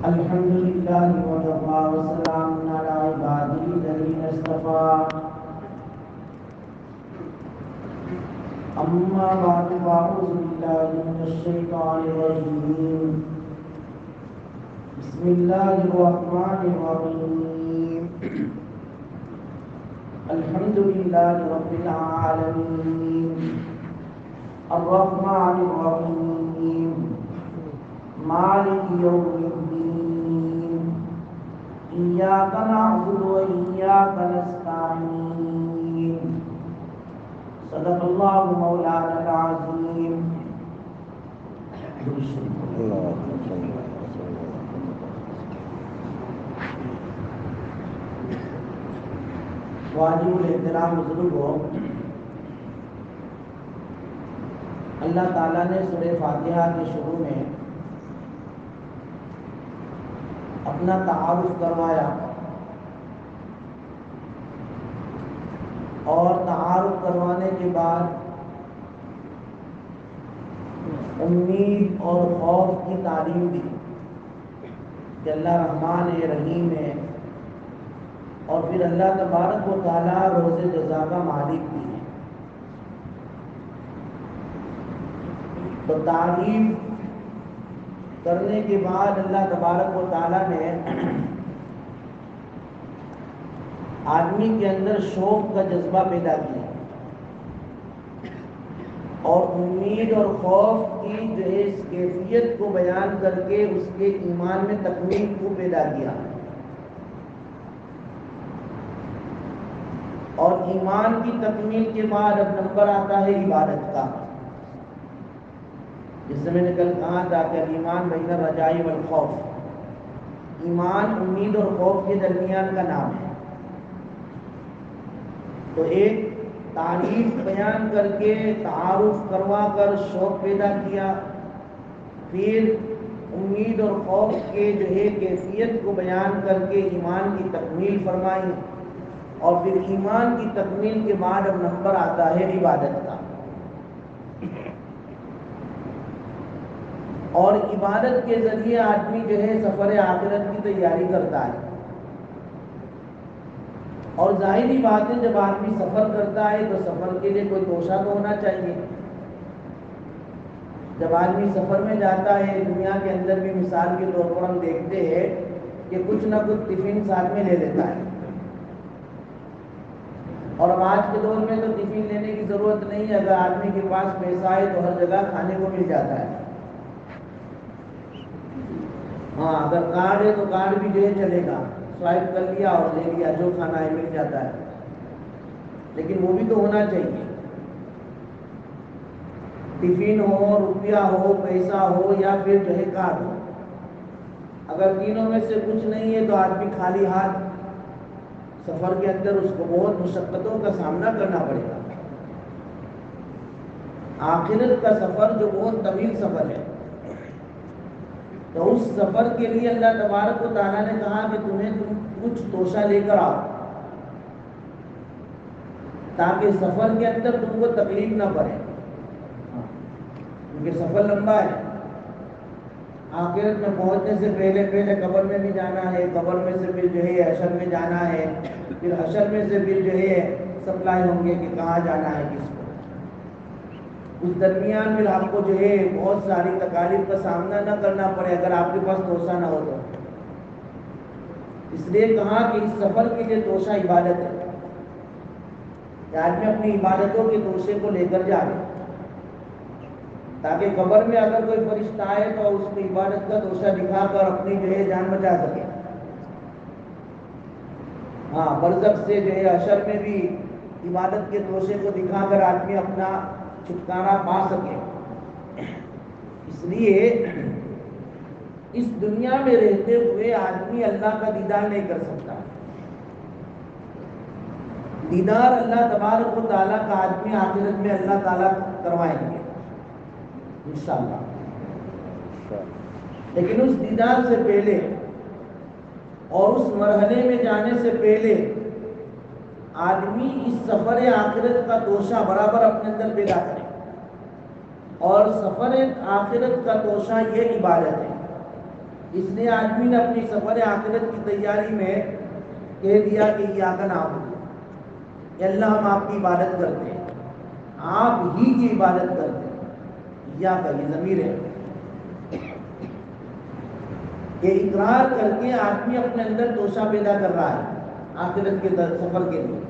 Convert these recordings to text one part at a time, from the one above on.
الحمد لله وكفى وسلام على عباده الذين اصطفى أما بعد فأعوذ بالله من الشيطان الرجيم بسم الله الرحمن الرحيم الحمد لله رب العالمين الرحمن الرحيم مالك يوم الدين إياك نعبد وإياك نستعين صدق الله مولانا العظيم. واجب الاحترام بزرگوں، اللہ تعالیٰ نے سورہ فاتحہ کے شروع میں اپنا تعارف کروایا اور تعارف کروانے کے بعد امید اور خوف کی تعلیم دی کہ اللہ رحمان ہے، رحیم ہے، اور پھر اللہ تبارک و تعالیٰ روز جزا کا مالک بھی ہے. تو تعریف کرنے کے بعد اللہ تبارک و تعالیٰ نے آدمی کے اندر شوق کا جذبہ پیدا کیا اور امید اور خوف کی جو ہے اس کیفیت کو بیان کر کے اس کے ایمان میں تکمیل کو پیدا کیا. اور ایمان کی تکمیل کے بعد اب نمبر آتا ہے عبادت کا، جس سے میں نے کل کہا تھا کہ ایمان بین الرجاء والخوف، ایمان امید اور خوف کے درمیان کا نام ہے. تو ایک تعریف بیان کر کے تعارف کروا کر شوق پیدا کیا، پھر امید اور خوف کے جو ہے کیفیت کو بیان کر کے ایمان کی تکمیل فرمائی، اور پھر ایمان کی تکمیل کے بعد اب نمبر آتا ہے عبادت کا. اور عبادت کے ذریعے آدمی جو ہے سفر آخرت کی تیاری کرتا ہے. اور ظاہری بات ہے جب آدمی سفر کرتا ہے تو سفر کے لیے کوئی توشہ تو ہونا چاہیے. جب آدمی سفر میں جاتا ہے دنیا کے اندر بھی مثال کے طور پر ہم دیکھتے ہیں کہ کچھ نہ کچھ ٹفن ساتھ میں لے لیتا ہے. اور اب آج کے دور میں تو ٹفن لینے کی ضرورت نہیں ہے، اگر آدمی کے پاس پیسہ ہے تو ہر جگہ کھانے کو مل جاتا ہے. ہاں، اگر کارڈ ہے تو کارڈ بھی جو ہے چلے گا، سوائپ کر لیا اور لے لیا، جو کھانا ہے مل جاتا ہے. لیکن وہ بھی تو ہونا چاہیے، ٹفن ہو، روپیہ ہو، پیسہ ہو، یا پھر جو ہے کارڈ ہو. اگر تینوں میں سے کچھ نہیں ہے تو آدمی خالی ہاتھ سفر کے اندر اس کو بہت مشقتوں کا سامنا کرنا پڑے گا. آخرت کا سفر جو بہت طویل سفر ہے، تو اس سفر کے لیے اللہ تبارک و تعالیٰ نے کہا کہ تم کچھ توشہ لے کر آؤ، تاکہ سفر کے اندر تم کو تکلیف نہ پڑے، کیونکہ سفر لمبا ہے. آخرت میں پہنچنے سے پہلے قبر میں بھی جانا ہے، قبر میں سے پھر جو ہے حشر میں جانا ہے، پھر حشر میں سے پھر جو ہے سپلائی ہوں گے کہ کہاں جانا ہے کس کو. اس درمیان پھر آپ کو جو ہے بہت ساری تکالیف کا سامنا نہ کرنا پڑے اگر آپ کے پاس توشہ نہ ہو تو. اس لیے کہا کہ اس سفر کے لیے توشہ عبادت ہے، کہ آدمی اپنی عبادتوں کے توشے کو لے کر جائے، تاکہ قبر میں اگر کوئی فرشتہ آئے تو اس کو عبادت کا توشہ دکھا کر اپنی جو ہے جان بچا سکے. ہاں، برزخ سے جو ہے حشر میں بھی عبادت کے توشے کو دکھا کر آدمی اپنا چھٹکارا پا سکے. اس لیے اس دنیا میں رہتے ہوئے آدمی اللہ کا دیدار نہیں کر سکتا. دیدار اللہ تبارک و تعالیٰ کا آدمی آخرت میں اللہ تعالیٰ کروائیں گے انشاءاللہ. لیکن اس دیدار سے پہلے اور اس مرحلے میں جانے سے پہلے آدمی اس سفر آخرت کا توشہ برابر اپنے اندر پیدا کرے. اور سفر آخرت کا توشہ یہ عبادت ہے اس لیے آدمی نے اپنی سفر آخرت کی تیاری میں کہہ دیا کہ ایاک نعبد، اے اللہ ہم آپ کی عبادت کرتے ہیں، آپ ہی کی عبادت کرتے ہیں۔ ایاک، یہ ضمیر ہے کہ اقرار کر کے آدمی اپنے اندر توشہ پیدا کر رہا ہے آخرت کے سفر کے لیے۔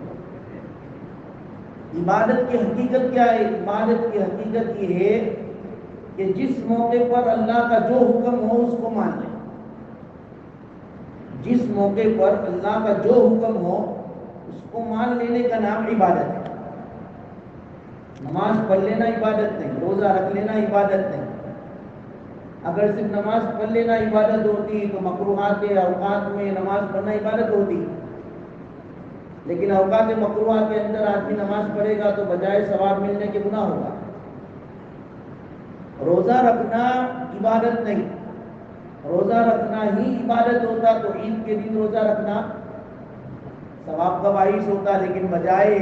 عبادت کی حقیقت کیا ہے؟ عبادت کی حقیقت یہ ہے کہ جس موقع پر اللہ کا جو حکم ہو اس کو مان لیں، جس موقع پر اللہ کا جو حکم ہو اس کو مان لینے کا نام عبادت ہے۔ نماز پڑھ لینا عبادت نہیں، روزہ رکھ لینا عبادت نہیں۔ اگر صرف نماز پڑھ لینا عبادت ہوتی تو مکروہات کے اوقات میں نماز پڑھنا عبادت ہوتی، لیکن اوقات مکروہ کے اندر آدمی نماز پڑھے گا تو بجائے ثواب ملنے کے گناہ ہوگا۔ روزہ رکھنا عبادت نہیں، روزہ رکھنا ہی عبادت ہوتا تو عید کے دن روزہ رکھنا ثواب کا باعث ہوتا، لیکن بجائے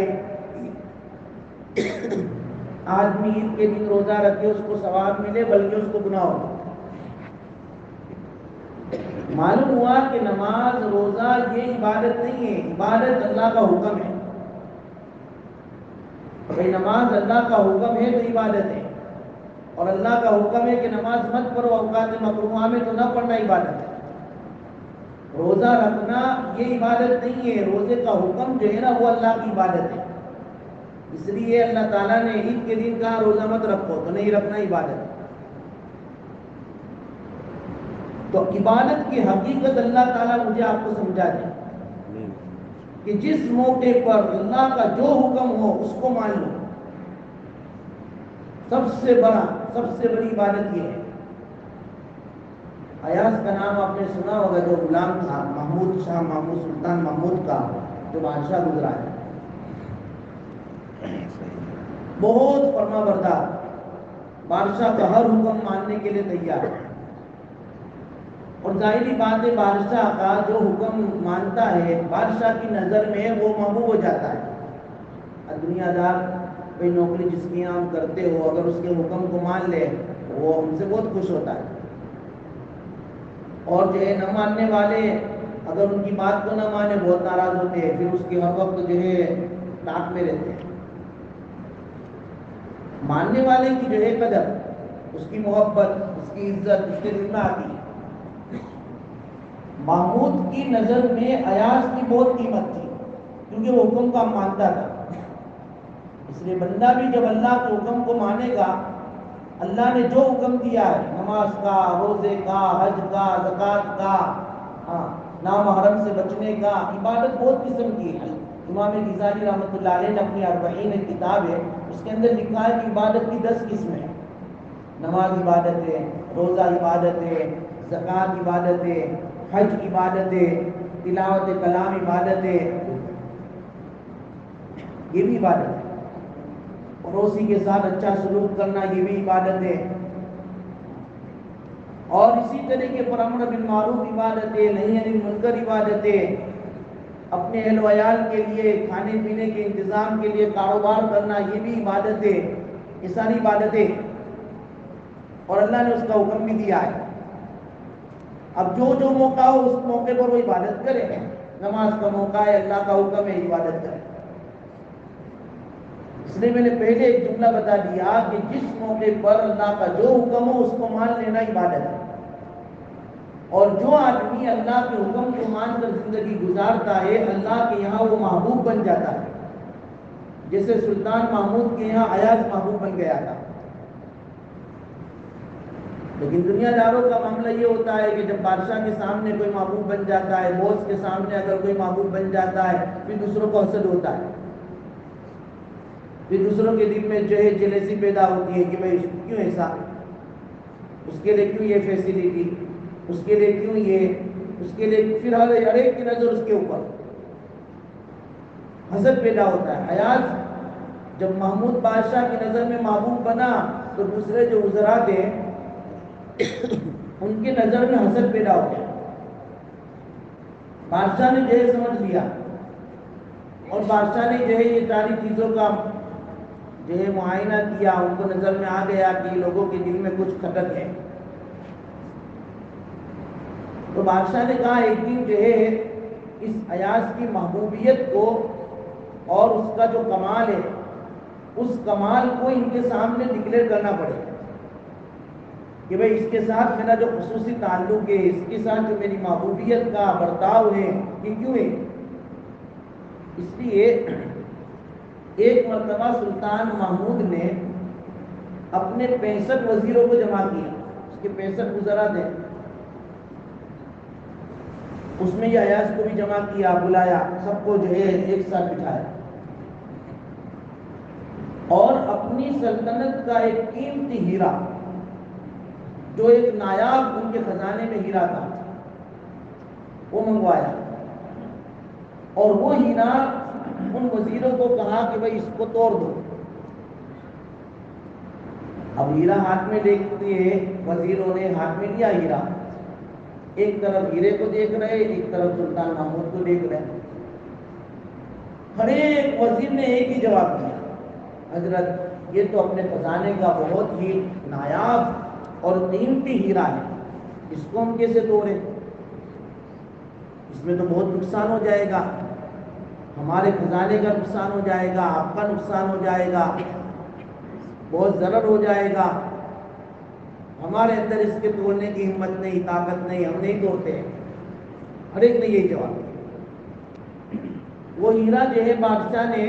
آدمی عید کے دن روزہ رکھے اس کو ثواب ملے بلکہ اس کو گناہ ہوگا۔ معلوم ہوا کہ نماز روزہ یہ عبادت نہیں ہے، عبادت اللہ کا حکم ہے۔ بھائی نماز اللہ کا حکم ہے تو عبادت ہے، اور اللہ کا حکم ہے کہ نماز مت پڑھو اوقات مکروہ میں تو نہ پڑھنا عبادت ہے۔ روزہ رکھنا یہ عبادت نہیں ہے، روزے کا حکم جو ہے نا وہ اللہ کی عبادت ہے۔ اس لیے اللہ تعالیٰ نے عید کے دن کہا روزہ مت رکھو، تو نہیں رکھنا عبادت ہے۔ تو عبادت کی حقیقت اللہ تعالیٰ مجھے آپ کو سمجھا دے کہ جس موقع پر اللہ کا جو حکم ہو اس کو مان لو۔ سب سے بڑی عبادت یہ ہے۔ ایاز کا نام آپ نے سنا ہوگا، جو غلام تھا محمود شاہ، محمود سلطان محمود کا جو بادشاہ گزرا ہے، بہت فرما بردار، بادشاہ کا ہر حکم ماننے کے لیے تیار ہے۔ اور ظاہری بات ہے بادشاہ کا جو حکم مانتا ہے بادشاہ کی نظر میں وہ محبوب ہو جاتا ہے۔ دنیا دار کوئی نوکری جس کی ہم کرتے ہو اگر اس کے حکم کو مان لے وہ ہم سے بہت خوش ہوتا ہے، اور جو ہے نہ ماننے والے اگر ان کی بات کو نہ مانے بہت ناراض ہوتے ہیں، پھر اس کے ہر وقت جو ہے ٹاک میں رہتے ہیں۔ ماننے والے کی جو ہے قدر، اس کی محبت، اس کی عزت اس کے دل میں آتی ہے۔ محمود کی نظر میں ایاز کی بہت قیمت تھی کیونکہ وہ حکم کا مانتا تھا۔ اس لیے بندہ بھی جب اللہ کے حکم کو مانے گا، اللہ نے جو حکم دیا ہے نماز کا، روزے کا، حج کا، زکوٰۃ کا، نامحرم سے بچنے کا، عبادت بہت قسم کی ہے۔ امام غزالی رحمۃ اللہ علیہ نے اپنی 40 کتاب ہے اس کے اندر لکھا ہے کہ عبادت کی 10 قسمیں ہیں۔ نماز عبادت ہے، روزہ عبادت ہے، زکوٰۃ عبادت ہے، حج عبادت ہے، تلاوت کلام عبادت ہے، یہ بھی عبادت ہے۔ پڑوسی کے ساتھ اچھا سلوک کرنا یہ بھی عبادت ہے، اور اسی طریقے پر امر بالمعروف عبادت ہے، نہی عن المنکر عبادت ہے، اپنے اہل و عیال کے لیے کھانے پینے کے انتظام کے لیے کاروبار کرنا یہ بھی عبادت ہے، یہ ساری عبادتیں، اور اللہ نے اس کا حکم بھی دیا ہے۔ اب جو جو موقع ہو اس موقع پر وہ عبادت کرے۔ نماز کا موقع ہے، اللہ کا حکم ہے، عبادت کرے۔ اس لیے میں نے پہلے ایک جملہ بتا دیا کہ جس موقع پر اللہ کا جو حکم ہو اس کو مان لینا عبادت ہے، اور جو آدمی اللہ کے حکم کو مان کر زندگی گزارتا ہے اللہ کے یہاں وہ محبوب بن جاتا ہے، جیسے سلطان محمود کے یہاں ایاز محبوب بن گیا تھا۔ لیکن دنیا داروں کا معاملہ یہ ہوتا ہے کہ جب بادشاہ کے سامنے کوئی محبوب بن جاتا ہے، باس کے سامنے اگر کوئی محبوب بن جاتا ہے، پھر دوسروں کو حسد ہوتا ہے، پھر دوسروں کے دل میں جو ہے جلیسی پیدا ہوتی ہے کہ بھائی کیوں ایسا، اس کے لیے کیوں یہ فیسلٹی، اس کے لیے کیوں یہ، اس کے لیے، پھر ہر ایک کی نظر اس کے اوپر، حسد پیدا ہوتا ہے۔ ایاز جب محمود بادشاہ کی نظر میں محبوب بنا تو دوسرے جو وزراء تھے ان کے نظر میں حسد پیدا ہو گیا۔ بادشاہ نے جو ہے سمجھ لیا، اور بادشاہ نے جو ہے یہ ساری چیزوں کا جو ہے معائنہ کیا، ان کو نظر میں آ گیا کہ لوگوں کے دل میں کچھ کھٹک ہے۔ تو بادشاہ نے کہا ایک دن جو ہے اس ایاز کی محبوبیت کو اور اس کا جو کمال ہے اس کمال کو ان کے سامنے ڈکلیئر کرنا پڑے کہ بھئی اس کے ساتھ میرا جو خصوصی تعلق ہے، اس کے ساتھ جو میری محبوبیت کا برتاؤ ہے، یہ کیوں ہے؟ اس لیے ایک مرتبہ سلطان محمود نے اپنے 65 وزیروں کو جمع کیا، اس کے 65 وزراء تھے، اس میں یہ ایاز کو بھی جمع کیا، بلایا، سب کو جو ہے ایک ساتھ بٹھایا اور اپنی سلطنت کا ایک قیمتی ہیرا جو ایک نایاب ان کے خزانے میں ہیرا تھا وہ منگوایا، اور وہ ہیرا ان وزیروں کو کہا کہ بھئی اس کو توڑ دو۔ اب ہیرا ہاتھ میں لے کے وزیروں نے ہاتھ میں لیا ہیرا، ایک طرف ہیرے کو دیکھ رہے، ایک طرف سلطان محمود کو دیکھ رہے، ہر ایک وزیر نے ایک ہی جواب دیا، حضرت یہ تو اپنے خزانے کا بہت ہی نایاب اور قیمتی ہیرا ہے، اس کو ہم کیسے توڑیں؟ اس میں تو بہت نقصان ہو جائے گا، ہمارے خزانے کا نقصان ہو جائے گا، آپ کا نقصان ہو جائے گا، بہت ضرر ہو جائے گا، ہمارے اندر اس کے توڑنے کی ہمت نہیں، طاقت نہیں، ہم نہیں توڑتے ہیں۔ ہر ایک نے یہی جواب دیا۔ وہ ہیرا جو ہے بادشاہ نے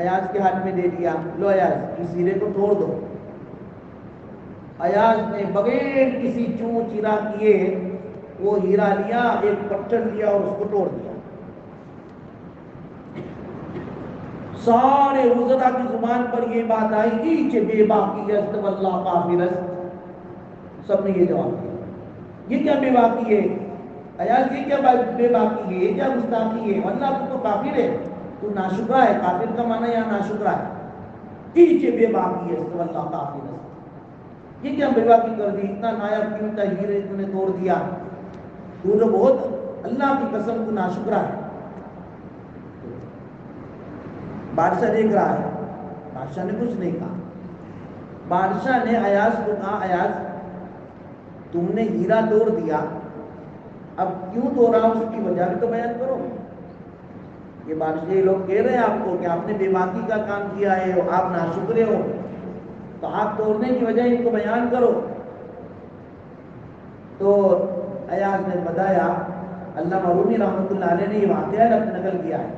ایاز کے ہاتھ میں دے دیا، لو ایاز اس ہیرے کو توڑ دو۔ ایاز نے بغیر کسی چوں چرا کیے وہ ہیرا لیا، ایک پتھر لیا اور اس کو توڑ دیا۔ سارے وزراء کی زبان پر یہ بات آئی، ایچ بے باقی است واللہ کافر است۔ سب نے یہ جواب دیا، یہ کیا بے باقی ہے ایاز، یہ کیا بے باقی ہے، یہ کیا گستاخی ہے، واللہ تو کافر ہے، تو ناشکرا ہے۔ کافر کا معنی یہاں ناشکرا ہے۔ ایچ بے باقی است واللہ کافر است، یہ کیا بے باقی کر دی، اتنا نایاب قیمتی ہیرے تم نے توڑ دیا، تو جو بہت اللہ کی قسم تو ناشکرا ہے۔ بادشاہ دیکھ رہا ہے، بادشاہ نے کچھ نہیں کہا۔ بادشاہ نے ایاز کو کہا، ایاز تم نے ہیرا توڑ دیا، اب کیوں توڑا اس کی وجہ بھی تو بیان کرو۔ یہ بادشاہ لوگ کہہ رہے ہیں آپ کو کہ آپ نے بے باکی کا کام کیا ہے، آپ ناشکرے ہو، تو آپ توڑنے کی وجہ ان کو بیان کرو۔ تو ایاز نے بتایا، علامہ رومی رحمۃ اللہ علیہ نے یہ واقعہ نقل کیا ہے،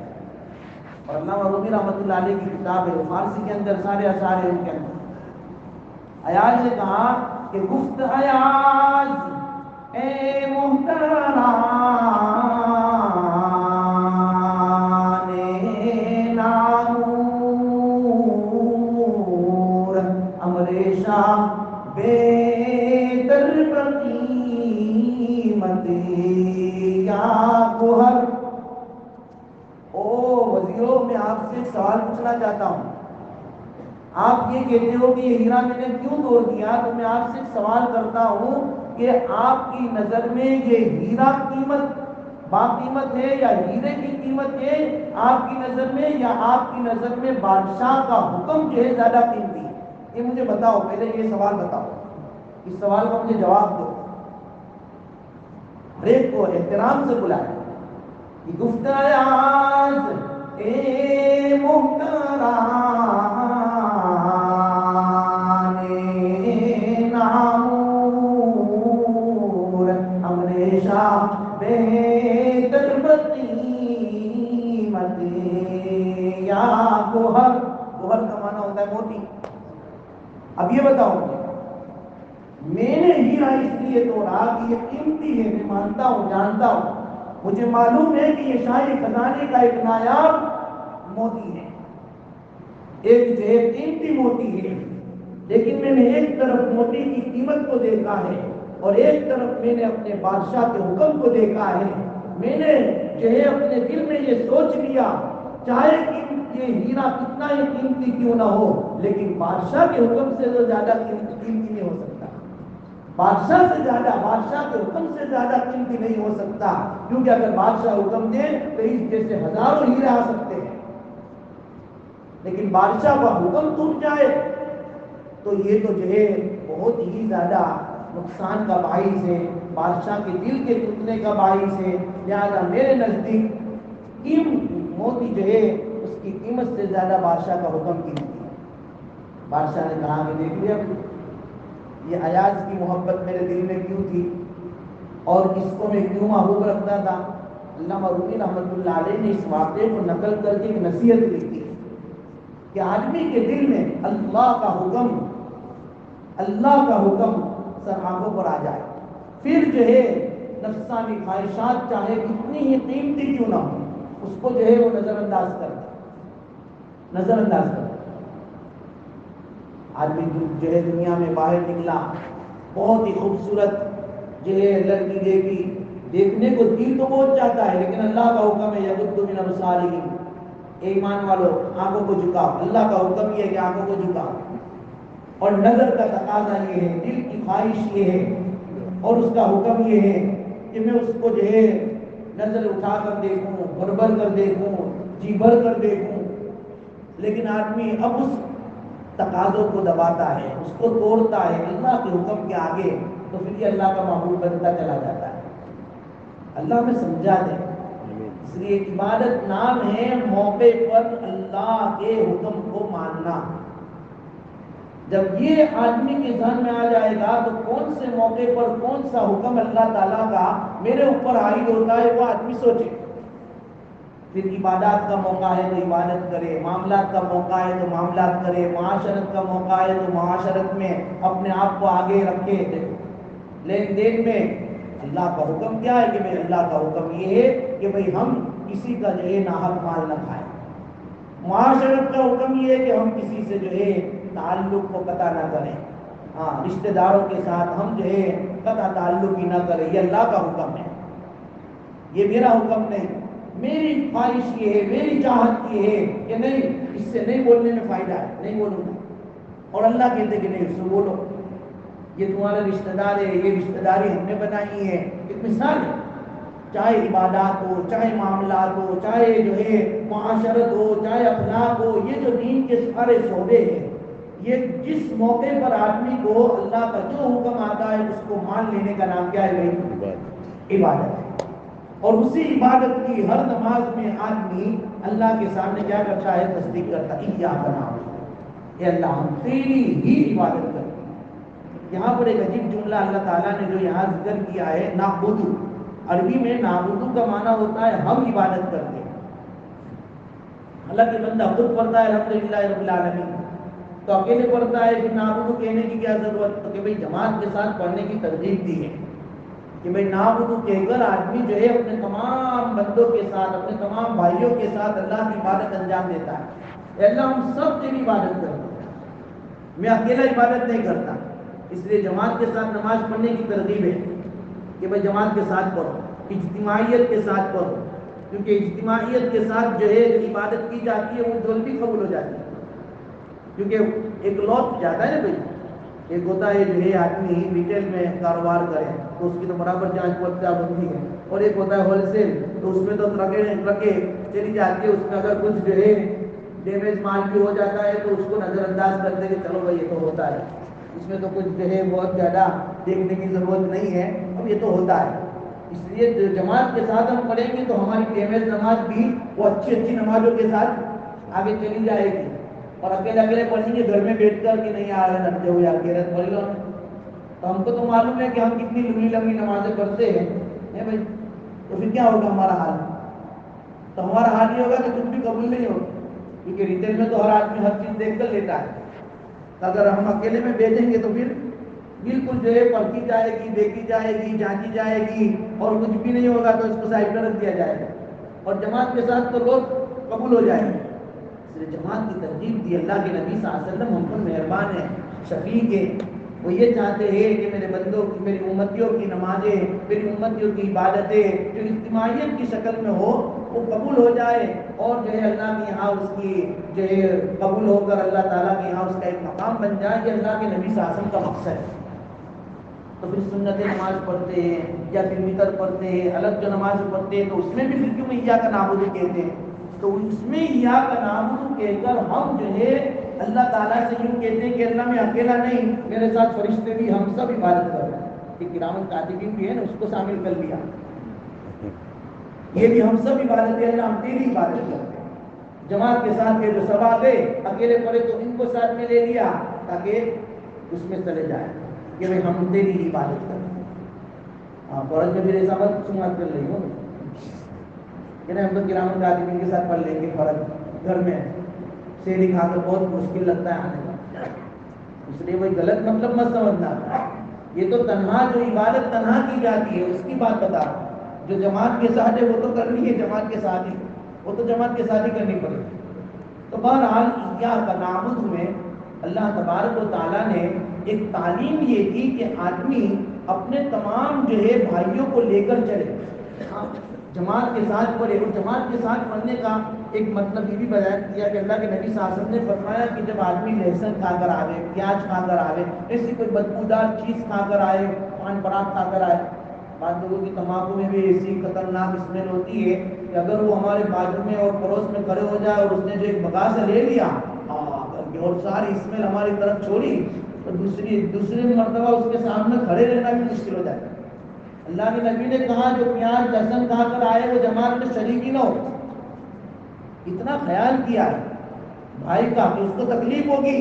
اور علامہ رومی رحمۃ اللہ علیہ کی کتاب ہے، فارسی کے اندر سارے اثار ہیں ان کے اندر۔ ایاز نے کہا کہ گفت ایاز اے محتران نامور امر شاہ بہتر قیمت یا گوہر۔ وزیروں میں آپ سے ایک سوال پوچھنا چاہتا ہوں، آپ یہ کہتے ہو کہ یہ ہیرا میں نے کیوں توڑ دیا، تو میں آپ سے ایک سوال کرتا ہوں کہ آپ کی نظر میں یہ ہیرا قیمت با قیمت ہے یا ہیرے کی قیمت ہے آپ کی نظر میں، یا آپ کی نظر میں بادشاہ کا حکم جو ہے زیادہ قیمتی ہے؟ یہ مجھے بتاؤ، پہلے یہ سوال بتاؤ، اس سوال کا مجھے جواب دو۔ ہر ایک کو احترام سے بلائے۔ گفت ایاز اے محتران نامور امر شاہ بہتر قیمت یا گوہر۔ گوہر کا معنی ہوتا ہے موتی۔ اب یہ بتاؤ، میں نے ہیرا اس لیے توڑا کہ یہ قیمتی ہے، میں مانتا ہوں، جانتا ہوں، مجھے معلوم ہے کہ یہ شاہی خزانے کا ایک نایاب موتی ہے، ایک جو ہے قیمتی موتی ہے، لیکن میں نے ایک طرف موتی کی قیمت کو دیکھا ہے اور ایک طرف میں نے اپنے بادشاہ کے حکم کو دیکھا ہے۔ میں نے جو ہے اپنے دل میں یہ سوچ لیا، چاہے یہ ہیرا کتنا ہی قیمتی کیوں نہ ہو، لیکن بادشاہ کے حکم سے تو زیادہ قیمتی نہیں ہو سکتا، بادشاہ سے زیادہ، بادشاہ کے حکم سے زیادہ قیمتی نہیں ہو سکتا، کیونکہ اگر بادشاہ حکم دے تو اس جیسے ہزاروں ہیرے آ سکتے ہیں، لیکن بادشاہ کا حکم ٹوٹ جائے تو یہ تو جو ہے بہت ہی زیادہ نقصان کا باعث ہے، بادشاہ کے دل کے ٹوٹنے کا باعث ہے، لہذا میرے نزدیک موتی جو ہے اس کی قیمت سے زیادہ بادشاہ کا حکم قیمتی ہے۔ بادشاہ نے کہا کہ دیکھ لیا یہ ایاز کی محبت میرے دل میں کیوں تھی اور اس کو میں کیوں محبوب رکھتا تھا۔ علامہ رومی رحمۃ اللہ علیہ نے اس واقعے کو نقل کر کے ایک نصیحت لکھی کہ آدمی کے دل میں اللہ کا حکم سر آنکھوں پر آ جائے، پھر جو ہے نفسانی خواہشات چاہے کتنی ہی قیمتی کیوں نہ ہو اس کو جو ہے وہ نظر انداز کرتا۔ آدمی جو ہے دنیا میں باہر نکلا، بہت ہی خوبصورت جو ہے لڑکی دیکھی، دیکھنے کو دل تو بہت چاہتا ہے، لیکن اللہ کا حکم ہے یغض من ابصارہم، ایمان والو آنکھوں کو جھکاؤ، اللہ کا حکم یہ ہے کہ آنکھوں کو جھکاؤ، اور نظر کا تقاضا یہ ہے، دل کی خواہش یہ ہے، اور اس کا حکم یہ ہے کہ میں اس کو جو ہے نظر اٹھا کر دیکھوں، بھر کر دیکھوں، جی بھر کر دیکھوں، لیکن آدمی اب اس تقاضوں کو دباتا ہے، اس کو توڑتا ہے اللہ کے حکم کے آگے، تو پھر یہ اللہ کا محبوب بنتا چلا جاتا ہے۔ اللہ میں سمجھا دے، اس لیے عبادت نام ہے موقع پر اللہ کے حکم کو ماننا۔ جب یہ آدمی کے ذہن میں آ جائے گا تو کون سے موقع پر کون سا حکم اللہ تعالیٰ کا میرے اوپر عائد ہوتا ہے وہ آدمی سوچے، پھر عبادات کا موقع ہے تو عبادت کرے، معاملات کا موقع ہے تو معاملات کرے، معاشرت کا موقع ہے تو معاشرت میں اپنے آپ کو آگے رکھے، لین دین میں اللہ کا حکم کیا ہے کہ بھائی اللہ کا حکم یہ ہے کہ بھائی ہم کسی کا جو ہے ناحق مال نہ کھائیں، معاشرت کا حکم یہ ہے کہ ہم کسی سے جو ہے تعلق کو قطع نہ کریں، ہاں رشتہ داروں کے ساتھ ہم جو ہے قطع تعلق ہی نہ کریں، یہ اللہ کا حکم ہے، یہ میرا حکم نہیں، میری خواہش یہ ہے، میری چاہت یہ ہے کہ نہیں اس سے نہیں بولنے میں فائدہ ہے، نہیں بولوں گا، اور اللہ کہتے کہ نہیں اس سے بولو، یہ تمہارا رشتہ دار ہے، یہ رشتہ داری ہم نے بنائی ہے، ایک مثال ہے، چاہے عبادات ہو، چاہے معاملات ہو، چاہے جو ہے معاشرت ہو، چاہے اخلاق ہو، یہ جو دین کے سارے شعبے ہیں، یہ جس موقع پر آدمی کو اللہ کا جو حکم آتا ہے اس کو مان لینے کا نام کیا ہے بھائی؟ عبادت ہے۔ اور اسی عبادت کی ہر نماز میں آدمی اللہ کے سامنے کیا کرتا ہے؟ تصدیق کرتا ہے، ایاک نعبد، اے اللہ ہم تیری ہی عبادت کرتے ہیں۔ یہاں پر ایک عجیب جملہ اللہ تعالیٰ نے جو یہاں ذکر کیا ہے، نعبدو، عربی میں نعبدو کا معنی ہوتا ہے ہم عبادت کرتے ہیں۔ حالانکہ بندہ خود پڑھتا ہے الحمدللہ رب العالمین تو اکیلے پڑھتا ہے کہ نعبدو کہنے کی کیا ضرورت، تو کہ بھئی جماعت کے ساتھ پڑھنے کی ترغیب دی ہے کہ بھئی نعبدو کہہ کر آدمی جو ہے اپنے تمام بندوں کے ساتھ، اپنے تمام بھائیوں کے ساتھ اللہ کی عبادت انجام دیتا ہے۔ اے اللہ ہم سب تیری عبادت کرتے ہیں، میں اکیلا عبادت نہیں کرتا، اس لیے جماعت کے ساتھ نماز پڑھنے کی ترغیب ہے کہ بھئی جماعت کے ساتھ پڑھو، اجتماعیت کے ساتھ پڑھو، کیونکہ اجتماعیت کے ساتھ جو ہے عبادت کی جاتی ہے وہ جلدی قبول ہو جاتی ہے، کیونکہ ایک لوٹ جاتا ہے نا بھائی، ایک ہوتا ہے جو ہے آدمی ریٹیل میں کاروبار کرے تو اس کی تو برابر جانچ پڑتال ہوتی ہے، اور ایک ہوتا ہے ہول سیل تو اس میں تو ٹرکیں چلی جاتی ہے، اس میں اگر کچھ جو ہے ڈیمیج مال بھی ہو جاتا ہے تو اس کو نظر انداز کرتے ہیں کہ چلو بھائی یہ تو ہوتا ہے، اس میں تو کچھ جو ہے بہت زیادہ دیکھنے کی ضرورت نہیں ہے، اب یہ تو ہوتا ہے۔ اس لیے جماعت کے ساتھ ہم پڑھیں گے تو ہماری ڈیمیج نماز بھی وہ اچھی نمازوں کے ساتھ آگے چلی جائے گی، اور اکیلے پڑھیں گے گھر میں بیٹھ کر کہ نہیں آ رہے نٹتے ہوئے اکیلے پڑھ لو، تو ہم کو تو معلوم ہے کہ ہم کتنی لمبی نمازیں پڑھتے ہیں بھائی، تو پھر کیا ہوگا ہمارا حال؟ تو ہمارا حال یہ ہوگا کہ کچھ بھی قبول نہیں ہوگا، کیونکہ ریٹیل میں تو ہر آدمی ہر چیز دیکھ کر لیتا ہے، اگر ہم اکیلے میں بیچیں گے تو پھر بالکل جو ہے پرکھی جائے گی، دیکھی جائے گی، جانچی جائے گی، اور کچھ بھی نہیں ہوگا تو اس کو سائڈ پر رکھ دیا جائے گا، اور جماعت کے ساتھ تو لوگ قبول ہو جائیں گے۔ اس لیے جماعت کی ترغیب دی، اللہ کے نبی صلی اللہ علیہ وسلم ہم پر مہربان ہے، شفیق ہے، وہ یہ چاہتے ہیں کہ میرے بندوں کی، میری امتیوں کی نمازیں، میری امتیوں کی عبادتیں جو اجتماعیت کی شکل میں ہو وہ قبول ہو جائے، اور جو ہے اللہ کے یہاں اس کی جو ہے قبول ہو کر اللہ تعالیٰ کے یہاں اس کا ایک مقام بن جائے، یہ اللہ کے نبی صلی اللہ علیہ وسلم کا مقصد ہے۔ تو پھر سنت نماز پڑھتے ہیں یا پھر وتر پڑھتے ہیں، الگ جو نماز پڑھتے ہیں تو اس میں بھی پھر کیوں ایاک نعبد کہتے ہیں، تو اس میں ایاک نعبد کہہ کر ہم جو ہے اللہ تعالیٰ سے یوں کہتے ہیں کہ اللہ میں اکیلا نہیں، میرے ساتھ فرشتے بھی، ہم سب عبادت کر رہے ہیں۔ کہ کرام الکاتبین بھی ہے نا، اس کو شامل کر لیا. یہ بھی ہم سب عبادت ہے، ہم تیری عبادت کرتے ہیں. جماعت کے ساتھ جو ثواب ہے، اکیلے پڑے تو ان کو ساتھ میں لے لیا تاکہ اس میں چلے جائے کہ بھائی ہم تیری عبادت کرتے ہیں. فوراً میں بھی ایسا مت سماعت کر رہی ہوں کہ ہم تو کرام الکاتبین کے ساتھ پڑھ لیں گے. فوراً گھر میں سیری کھا کر بہت مشکل لگتا ہے آنے کا، اس لیے وہی غلط مطلب مت سمجھنا. یہ تو تنہا جو عبادت تنہا کی جاتی ہے اس کی بات بتا رہا ہوں. جو جماعت کے ساتھ ہے وہ تو کرنی ہے جماعت کے ساتھ ہی، وہ تو جماعت کے ساتھ ہی کرنی پڑے گی. تو بہرحال ایاک نعبد میں اللہ تبارک و تعالیٰ نے ایک تعلیم یہ دی کہ آدمی اپنے تمام جو ہے بھائیوں کو لے کر چلے، جماعت کے ساتھ پڑھے. اور جماعت کے ساتھ پڑھنے کا ایک مطلب یہ بھی بیان کیا کہ اللہ کے نبی صلی اللہ علیہ وسلم نے فرمایا کہ جب آدمی لہسن کھا کر آوے، پیاز کھا کر آوے، ایسی کوئی بدبودار چیز کھا کر آئے، پان پراگ کھا کر آئے. بعض لوگوں کی تمباکو میں بھی ایسی خطرناک اسمیل ہوتی ہے کہ اگر وہ ہمارے بازو میں اور پڑوس میں کھڑے ہو جائے اور اس نے جو ایک بگاسا لے لیا اور ساری اسمیل ہماری طرف چھوڑی تو دوسری مرتبہ اس کے سامنے کھڑے رہنا بھی مشکل ہو جاتا ہے. اللہ کے نبی نے کہا جو پیاز لہسن کھا کر آئے وہ جماعت میں شریک ہی نہ ہو. اتنا خیال کیا ہے بھائی کا کہ اس کو تکلیف ہوگی،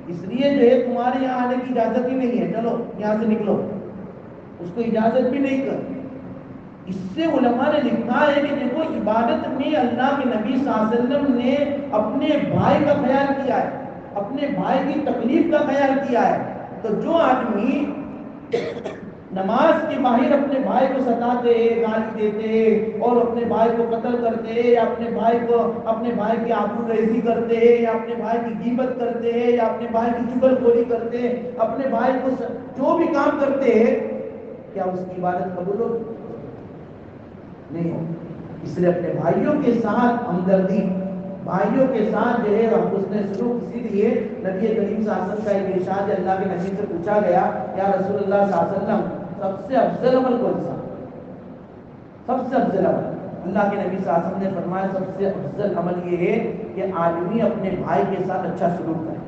اس لیے جو ہے تمہارے یہاں آنے کی اجازت ہی نہیں ہے، چلو یہاں سے نکلو. اس کو اجازت بھی نہیں کر. اس سے علماء نے لکھا ہے کہ دیکھو عبادت میں اللہ کے نبی صلی اللہ علیہ وسلم نے اپنے بھائی کا خیال کیا ہے، اپنے بھائی کی تکلیف کا خیال کیا ہے. تو جو آدمی نماز کے باہر اپنے بھائی کو ستاتے گالی دیتے اور اپنے بھائی کو قتل کرتے یا اپنے بھائی کی آبروریزی کرتے یا اپنے بھائی کی غیبت کرتے یا اپنے بھائی کی چغلخوری کرتے، اپنے بھائی کو جو بھی کام کرتے ہیں، کیا اس کی عبادت قبول ہو؟ نہیں ہو. اس لیے اپنے بھائیوں کے ساتھ ہمدردی، بھائیوں کے ساتھ جو ہے حسن سلوک. اسی لیے نبی کریم صلی اللہ علیہ وسلم کا ایک ارشاد اللہ کے نبی سے پوچھا گیا یا رسول اللہ صلی اللہ علیہ وسلم سب سے افضل عمل کون سا؟ سب سے افضل عمل اللہ کے نبی صلی اللہ علیہ وسلم نے فرمایا سب سے افضل عمل یہ ہے کہ آدمی اپنے بھائی کے ساتھ اچھا سلوک کرے،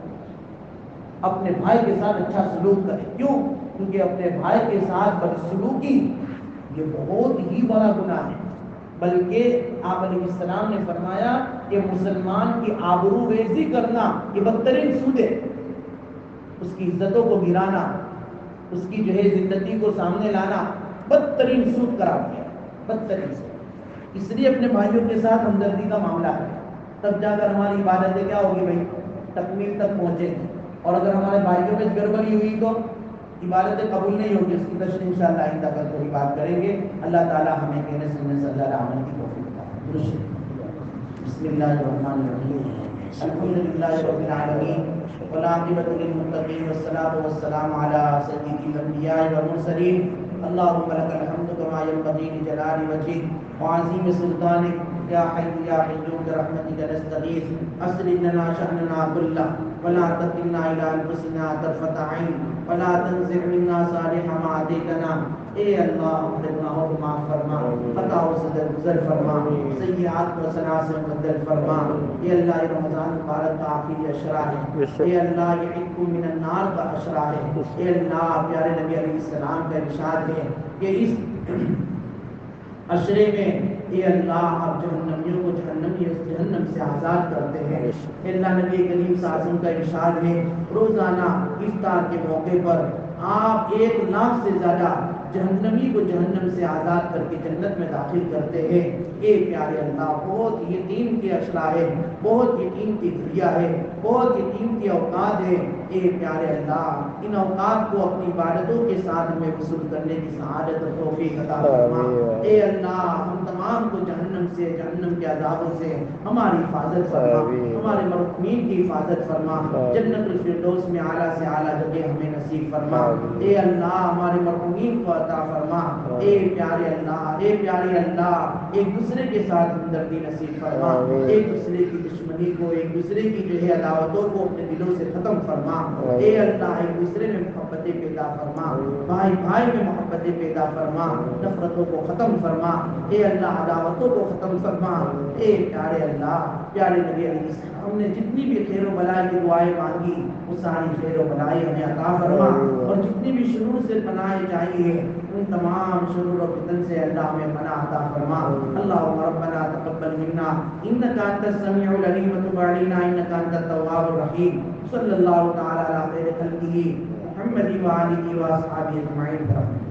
اپنے بھائی کے ساتھ اچھا سلوک کرے. کیوں؟ کیونکہ اپنے بھائی کے ساتھ بدسلوکی یہ بہت ہی بڑا گناہ ہے. بلکہ آپ علیہ السلام نے فرمایا کہ مسلمان کی آبرو ریزی کرنا یہ بدترین سود ہے. اس کی عزتوں کو گرانا، اس کی جو ہے زندگی کو سامنے لانا بدترین سود قرار دیا، بدترین سود. اس لیے اپنے بھائیوں کے ساتھ ہمدردی کا معاملہ ہے، تب جا کر ہماری عبادتیں کیا ہوگی بھائی، تکمیل تک پہنچے گی. اور اگر ہمارے بھائیوں میں گڑبڑی ہوئی تو عبادتیں قبول نہیں ہوگی. اس کی تشریح انشاءاللہ آئندہ کل تھوڑی بات کریں گے. اللہ تعالی ہمیں کہنے سننے سے اللہ عمل کی توفیق عطا. بسم اللہ الرحمن الرحیم. الحمد للہ رب العالمین والعاقبۃ للمتقین والصلاۃ والسلام علی سید الانبیاء والمرسلین. اللهم لك الحمد كما ينبغي لجلال وجهك وعظيم سلطانك يا حي يا قيوم برحمتك نستغيث اصلح لنا شأننا كله ولا تكلنا إلى أنفسنا طرفة عين ولا تنزع منا صالح ما عطيتنا. اے اللہ اپنے گناہوں کو معاف فرما، خطاؤں سے درگزر فرما، سیئات کو حسنات سے مبدل فرما. اے اللہ یہ رمضان مبارک کا آخری عشرہ ہے، اے اللہ یہ عتق من النار کا عشرہ ہے. اے اللہ پیارے نبی علیہ السلام کا ارشاد ہے کہ اس عشرے میں اے اللہ آپ جہنمیوں کو جہنم سے آزاد کرتے ہیں. اے اللہ نبی کریم صلی اللہ علیہ وسلم کا ارشاد ہے روزانہ افطار کے موقع پر آپ 1 لاکھ سے زیادہ جہنمی کو جہنم سے آزاد کر کے جنت میں داخل کرتے ہیں. اے پیارے اللہ بہت ہی قیمتی اشرا ہے، بہت ہی قیمتی گھڑیاں ہے، بہت ہی قیمتی اوقات ہے. اے پیارے اللہ ان اوقات کو اپنی عبادتوں کے ساتھ میں وصول کرنے کی سعادت اور توفیق عطا فرما. اے اللہ ہم تمام کو جہنم سے، جہنم کے عذابوں سے ہماری حفاظت فرما، ہمارے مرحومین کی حفاظت فرما. جنت الفردوس میں اعلیٰ سے اعلیٰ جگہ ہمیں نصیب فرما. اے اللہ ہمارے مرحومین کو عطا فرما. اے پیارے اللہ، اے پیارے اللہ ایک دوسرے کے ساتھ ہمدردی نصیب فرما. ایک دوسرے کی دشمنی کو، ایک دوسرے کی جو ہے عداوتوں کو اپنے دلوں سے ختم فرما. اے اللہ ایک دوسرے میں محبتیں پیدا فرما، بھائی بھائی میں محبتیں پیدا فرما، نفرتوں کو ختم فرما. اے اللہ عداوتوں کو ختم فرما. اے پیارے اللہ پیارے نبی علیہ السلام نے جتنی بھی خیر و بلائی کی دعائیں مانگی وہ ساری خیر و بلائی ہمیں عطا فرما، اور جتنی بھی شرور سے پناہ چاہیے ان تمام شرور و فتن سے اللہ ہمیں پناہ عطا فرما۔ اللہم ربنا تقبل منا انک انت السمیع العلیم وتب علینا انک انت التواب الرحیم۔ صلی اللہ تعالی علی خیر خلقہ محمد و آلہ و اصحابہ اجمعین۔